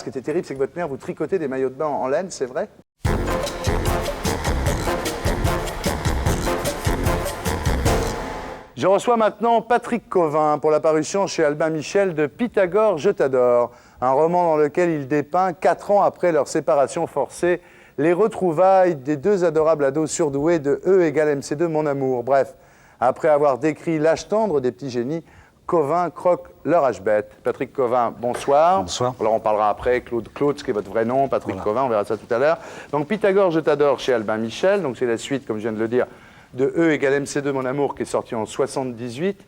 qui était terrible, c'est que votre mère vous tricotait des maillots de bain en laine, c'est vrai? Je reçois maintenant Patrick Cauvin pour la parution chez Albin Michel de Pythagore, je t'adore, un roman dans lequel il dépeint, 4 ans après leur séparation forcée, les retrouvailles des deux adorables ados surdoués de E égale MC2 Mon Amour. Bref, après avoir décrit l'âge tendre des petits génies, Cauvin croque leur âge bête. Patrick Cauvin, bonsoir. Bonsoir. Alors on parlera après, Claude, ce qui est votre vrai nom, Patrick Voilà. Cauvin, on verra ça tout à l'heure. Donc Pythagore, je t'adore chez Albin Michel, donc c'est la suite, comme je viens de le dire, de E égale MC2 Mon Amour, qui est sorti en 78.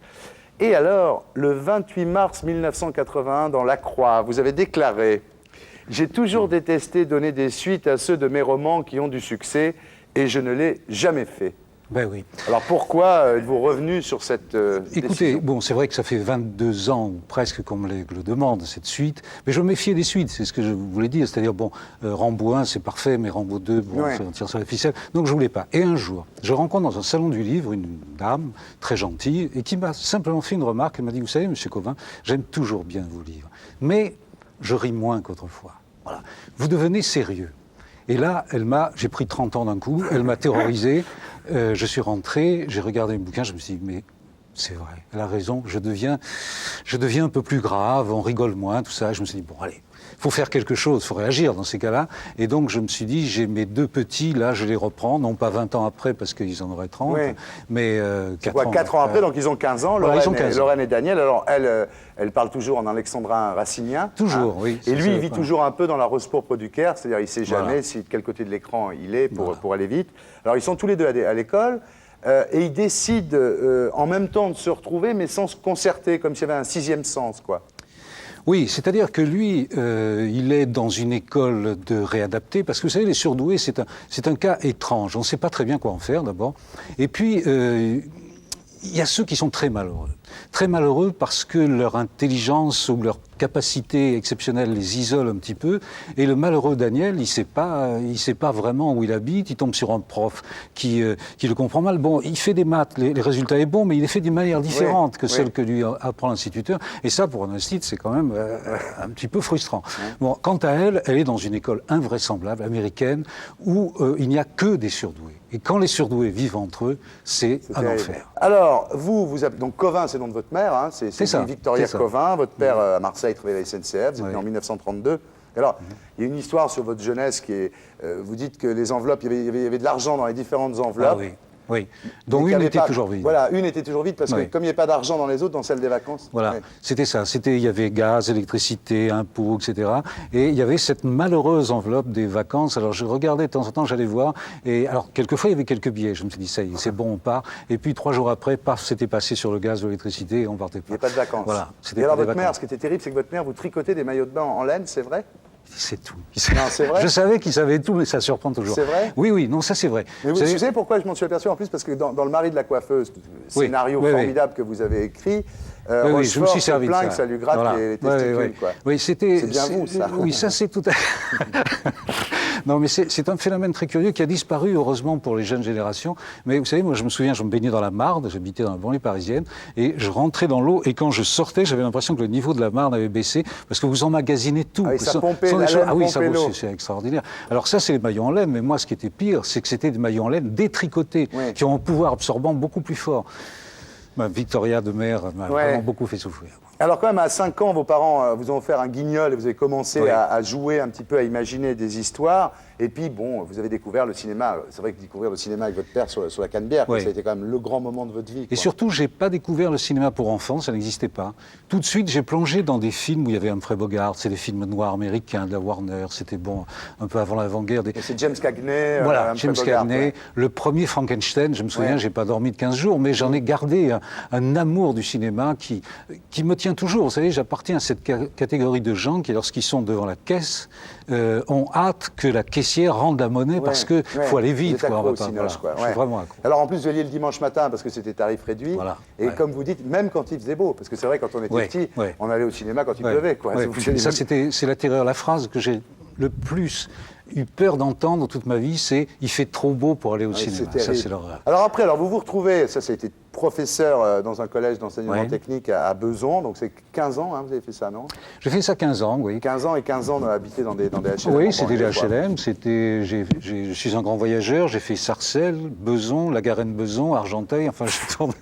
Et alors, le 28 mars 1981, dans La Croix, vous avez déclaré « J'ai toujours détesté donner des suites à ceux de mes romans qui ont du succès, et je ne l'ai jamais fait. » Ben oui. Alors pourquoi êtes-vous revenu sur cette Écoutez, décision? bon, c'est vrai que ça fait 22 ans, ou presque, qu'on me le demande, cette suite. Mais je me méfiais des suites, c'est ce que je voulais dire. C'est-à-dire, bon, Rambo 1, c'est parfait, mais Rambo 2, bon, Ouais. on tire sur la ficelle. Donc je voulais pas. Et un jour, je rencontre dans un salon du livre une dame très gentille et qui m'a simplement fait une remarque. Elle m'a dit, vous savez, monsieur Cauvin, j'aime toujours bien vos livres, mais je ris moins qu'autrefois. Voilà. Vous devenez sérieux. Et là, j'ai pris 30 ans d'un coup, elle m'a terrorisé, je suis rentré, j'ai regardé le bouquin, je me suis dit, mais c'est vrai, elle a raison, je deviens un peu plus grave, on rigole moins, tout ça. Je me suis dit, bon, allez, il faut faire quelque chose, il faut réagir dans ces cas-là. Et donc, je me suis dit, j'ai mes deux petits, là, je les reprends, non pas 20 ans après, parce qu'ils en auraient 30, Oui. mais 4 ans après, donc ils ont 15 ans, Voilà, Lorraine, ils ont 15 ans. Lorraine et Daniel. Alors elle parle toujours en alexandrin racinien. Toujours, oui, Et c'est lui, ça, il vit ouais. toujours un peu dans la rose pourpre du Caire, c'est-à-dire il ne sait jamais Voilà. de quel côté de l'écran il est pour, Voilà. pour aller vite. Alors ils sont tous les deux à l'école. Et ils décident en même temps de se retrouver, mais sans se concerter, comme s'il y avait un sixième sens, quoi. Oui, c'est-à-dire que lui, il est dans une école de réadaptés, parce que vous savez, les surdoués, c'est un cas étrange. On ne sait pas très bien quoi en faire, d'abord. Et puis, il y a ceux qui sont très malheureux. Très malheureux parce que leur intelligence ou leur capacité exceptionnelle les isole un petit peu. Et le malheureux Daniel, il sait pas vraiment où il habite. Il tombe sur un prof qui le comprend mal. Bon, il fait des maths, les résultats est bon, mais il les fait d'une manière différente que celle que lui apprend l'instituteur. Et ça, pour un institut, c'est quand même un petit peu frustrant. Bon, quant à elle, elle est dans une école invraisemblable, américaine, où il n'y a que des surdoués. Et quand les surdoués vivent entre eux, c'est un terrible. enfer. Alors, donc Cauvin, c'est le nom de votre mère, hein, c'est ça, Victoria c'est ça. Cauvin. Votre père, à Marseille, travaillait à la SNCF, vous êtes né en 1932. Alors, il y a une histoire sur votre jeunesse qui est... vous dites que les enveloppes, il y avait de l'argent dans les différentes enveloppes. Ah oui, oui. Donc Mais qu'il y une avait était pas- toujours vide. Voilà, une était toujours vide parce que Oui. comme il n'y avait pas d'argent dans les autres, dans celle des vacances. Voilà, ouais. c'était ça. Il y avait gaz, électricité, impôts, etc. Et il y avait cette malheureuse enveloppe des vacances. Alors je regardais de temps en temps, j'allais voir. Et alors quelquefois il y avait quelques billets. Je me suis dit ça y est, c'est bon, on part. Et puis 3 jours après, paf, c'était passé sur le gaz, l'électricité, et on partait Il n'y pas. a pas de vacances. Voilà. Et alors pas des votre mère, vacances. ce qui était terrible, c'est que votre mère vous tricotait des maillots de bain en laine, c'est vrai? C'est tout. Non, c'est vrai. Je savais qu'il savait tout, mais ça surprend toujours. C'est vrai? Oui, oui, non, ça c'est vrai. Mais Vous vous savez- savez pourquoi je m'en suis aperçu en plus? Parce que dans Le mari de la coiffeuse, Oui, scénario oui, oui. formidable que vous avez écrit, Oui, oui, je me Rochefort suis se servi de plaint ça. que ça lui gratte Voilà. les Ouais, testicules, ouais, ouais. quoi. Oui, c'était. C'est bien vous, ça. Oui, ça c'est tout à Non, mais c'est un phénomène très curieux qui a disparu, heureusement, pour les jeunes générations. Mais vous savez, moi, je me souviens, je me baignais dans la Marne, j'habitais dans la banlieue parisienne, et je rentrais dans l'eau, et quand je sortais, j'avais l'impression que le niveau de la Marne avait baissé, parce que vous emmagasinez tout. Ah oui, ça pompait, des la choses- laine Ah oui, ça pompait l'eau. c'est extraordinaire. Alors ça, c'est les maillots en laine, mais moi, ce qui était pire, c'est que c'était des maillots en laine détricotés, Oui. qui ont un pouvoir absorbant beaucoup plus fort. Victoria de Mère m'a Ouais. vraiment beaucoup fait souffrir. Alors quand même, à 5 ans, vos parents vous ont offert un guignol et vous avez commencé Oui. à jouer un petit peu, à imaginer des histoires. Et puis, bon, vous avez découvert le cinéma. C'est vrai que découvrir le cinéma avec votre père sur la Canebière, Oui. ça a été quand même le grand moment de votre vie. Et quoi. surtout, j'ai pas découvert le cinéma pour enfants, ça n'existait pas. Tout de suite, j'ai plongé dans des films où il y avait Humphrey Bogart, c'est des films noirs américains de la Warner, c'était bon, un peu avant l'avant-guerre. Et c'est James Cagney, Voilà, Humphrey James Bogart, Cagney, ouais. le premier Frankenstein, je me souviens, Ouais. j'ai pas dormi de 15 jours, mais j'en ai gardé un amour du cinéma qui me tient toujours. Vous savez, j'appartiens à cette catégorie de gens qui, lorsqu'ils sont devant la caisse, ont hâte que la caissière rende la monnaie parce qu'il faut aller vite. Vous êtes quoi, on accro va au pas- cinoche, voilà. quoi. Je suis vraiment accro. Alors en plus, vous alliez le dimanche matin parce que c'était tarif réduit. Voilà, Et ouais. comme vous dites, même quand il faisait beau, parce que c'est vrai, quand on était Ouais, petit, ouais. on allait au cinéma quand il Ouais, pleuvait. Quoi. ouais. Vous alliez Ça, même- c'est la terreur, la phrase que j'ai le plus eu peur d'entendre toute ma vie, c'est « il fait trop beau pour aller au cinéma ». Ça, c'est l'horreur. Alors vous vous retrouvez, ça a été professeur dans un collège d'enseignement technique à Besançon, donc c'est 15 ans, hein, vous avez fait ça, non? J'ai fait ça 15 ans, oui. 15 ans et 15 ans habité dans des HLM. Oui, c'était des HLM, je suis un grand voyageur, j'ai fait Sarcelles, Besançon, la Garenne-Besançon, Argenteuil, enfin j'ai tourné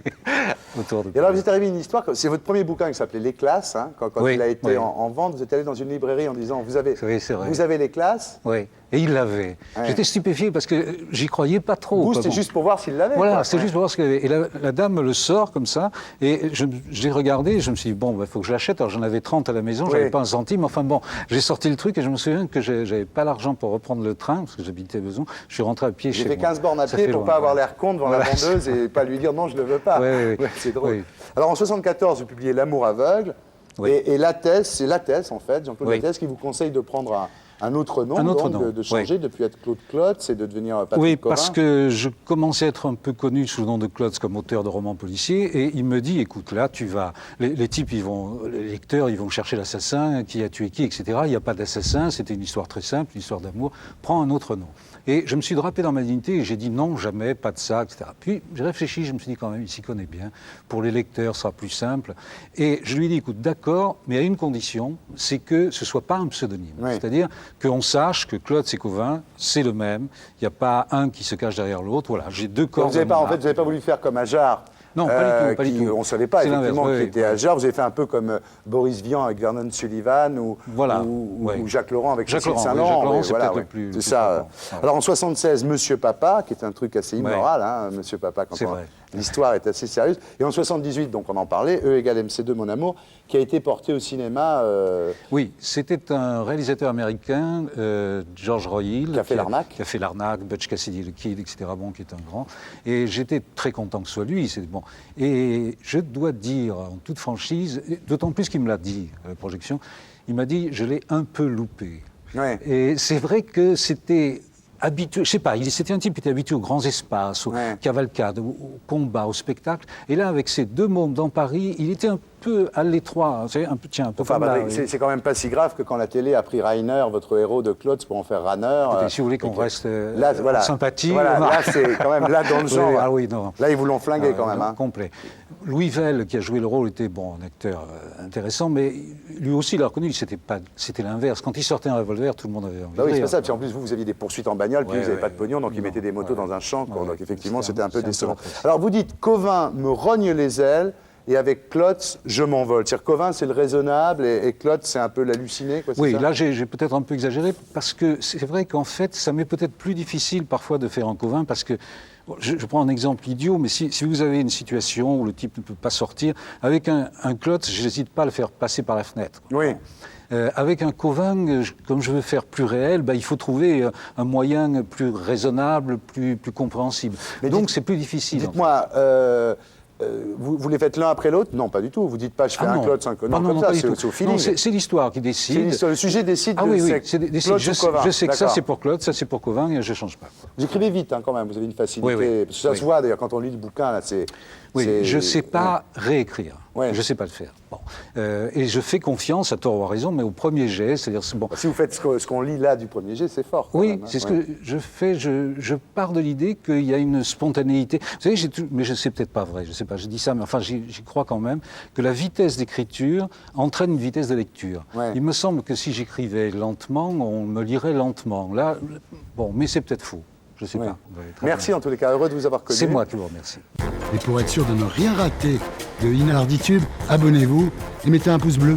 autour de... Et alors vous êtes arrivé à une histoire, c'est votre premier bouquin qui s'appelait Les Classes, hein, quand il a été en vente, vous êtes allé dans une librairie en disant vous avez Les Classes. Oui. Et il l'avait. Ouais. J'étais stupéfié parce que j'y croyais pas trop. Vous, c'était juste pour voir s'il l'avait. Voilà, c'était juste pour voir ce qu'il avait. Et la dame me le sort comme ça, et je l'ai regardé, et je me suis dit, bon, il faut que je l'achète. Alors j'en avais 30 à la maison, j'avais pas un centime. Enfin bon, j'ai sorti le truc, et je me souviens que j'avais pas l'argent pour reprendre le train, parce que j'habitais à Besançon. Je suis rentré à pied chez moi. J'ai fait 15 bornes à pied pour pas avoir l'air con devant la vendeuse et pas lui dire non, je ne le veux pas. Ouais, c'est drôle. Alors en 1974, vous publiez L'amour aveugle, et c'est Lattès, en fait, Jean-Claude Lattès, qui vous conseille de prendre un autre nom, de changer, depuis être Claude Klotz et de devenir Patrick Cauvin. Parce que je commençais à être un peu connu sous le nom de Klotz comme auteur de romans policiers, et il me dit, écoute, là, tu vas... Les types, les lecteurs, ils vont chercher l'assassin, qui a tué qui, etc. Il n'y a pas d'assassin, c'était une histoire très simple, une histoire d'amour. Prends un autre nom. Et je me suis drapé dans ma dignité et j'ai dit non, jamais, pas de ça, etc. Puis j'ai réfléchi, je me suis dit quand même, il s'y connaît bien. Pour les lecteurs, ce sera plus simple. Et je lui ai dit, écoute, d'accord, mais à une condition, c'est que ce ne soit pas un pseudonyme. C'est-à-dire qu'on sache que Claude Cauvin, c'est le même. Il n'y a pas un qui se cache derrière l'autre. Voilà, j'ai deux corps. Vous n'avez pas voulu faire comme Ajar. Non, pas du tout. On ne savait pas effectivement qui était Ajar. Vous avez fait un peu comme Boris Vian avec Vernon Sullivan ou Jacques Laurent avec Cécile Saint-Laurent. C'est ça. Alors en 1976, Monsieur Papa, qui est un truc assez immoral, hein, Monsieur Papa, quand l'histoire est assez sérieuse. Et en 1978, donc on en parlait, E égale MC2, Mon Amour, qui a été porté au cinéma. Oui, c'était un réalisateur américain, George Royle, qui a fait L'Arnaque. Qui a fait L'Arnaque, Butch Cassidy le Kid, etc., bon, qui est un grand. Et j'étais très content que ce soit lui. Bon. Et je dois dire, en toute franchise, d'autant plus qu'il me l'a dit à la projection, il m'a dit, je l'ai un peu loupé. Ouais. Et c'est vrai que c'était... habitué, je sais pas, c'était un type qui était habitué aux grands espaces, aux cavalcades, aux combats, aux spectacles. Et là, avec ces deux mômes dans Paris, il était un peu à l'étroit. C'est un peu enfin, c'est quand même pas si grave que quand la télé a pris Rainer, votre héros de Klotz, pour en faire Ranner. Écoutez, si vous voulez qu'on reste sympathie. Voilà, là, c'est quand même là dans le genre. Là, ils vous l'ont flingué quand même. Complet. Louis Vell, qui a joué le rôle, était un acteur intéressant, mais lui aussi, il l'a reconnu, c'était l'inverse. Quand il sortait un revolver, tout le monde avait envie de rire. Oui, c'est ça. Puis en plus, vous aviez des poursuites en bagnole, puis vous n'avez pas de pognon, donc ils mettaient des motos dans un champ. Donc effectivement, c'était un peu décevant. Alors vous dites, Cauvin me rogne les ailes. Et avec Klotz, je m'envole. C'est-à-dire Cauvin, c'est le raisonnable et Klotz, c'est un peu l'halluciné. Oui, là, j'ai peut-être un peu exagéré parce que c'est vrai qu'en fait, ça m'est peut-être plus difficile parfois de faire un Cauvin parce que, je prends un exemple idiot, mais si vous avez une situation où le type ne peut pas sortir, avec un Klotz, je n'hésite pas à le faire passer par la fenêtre. Oui. Avec un Cauvin, comme je veux faire plus réel, il faut trouver un moyen plus raisonnable, plus compréhensible. Mais donc c'est plus difficile. Dites-moi, vous les faites l'un après l'autre? Non, pas du tout. Vous dites pas, je fais un Klotz, un Cauvin. Non, c'est au feeling. C'est l'histoire qui décide. Le sujet décide. Je sais que ça c'est pour Klotz, ça c'est pour Cauvin, et je ne change pas. Vous écrivez vite quand même, vous avez une facilité. Oui. Parce que ça se voit d'ailleurs quand on lit le bouquin. Là, je ne sais pas réécrire. Je ne sais pas le faire. Bon. Et je fais confiance, à tort ou à raison, mais au premier jet, c'est-à-dire... Bon. Si vous faites ce qu'on lit là du premier jet, c'est fort. Oui, c'est ce que je fais. Je pars de l'idée qu'il y a une spontanéité. Vous savez, mais je ne sais peut-être pas vrai, je ne sais pas, je dis ça, mais enfin, j'y crois quand même, que la vitesse d'écriture entraîne une vitesse de lecture. Il me semble que si j'écrivais lentement, on me lirait lentement. Là, bon, mais c'est peut-être faux. Je ne sais pas. Merci en tous les cas, heureux de vous avoir connu. C'est moi qui vous remercie. Et pour être sûr de ne rien rater de Inarditube, abonnez-vous et mettez un pouce bleu.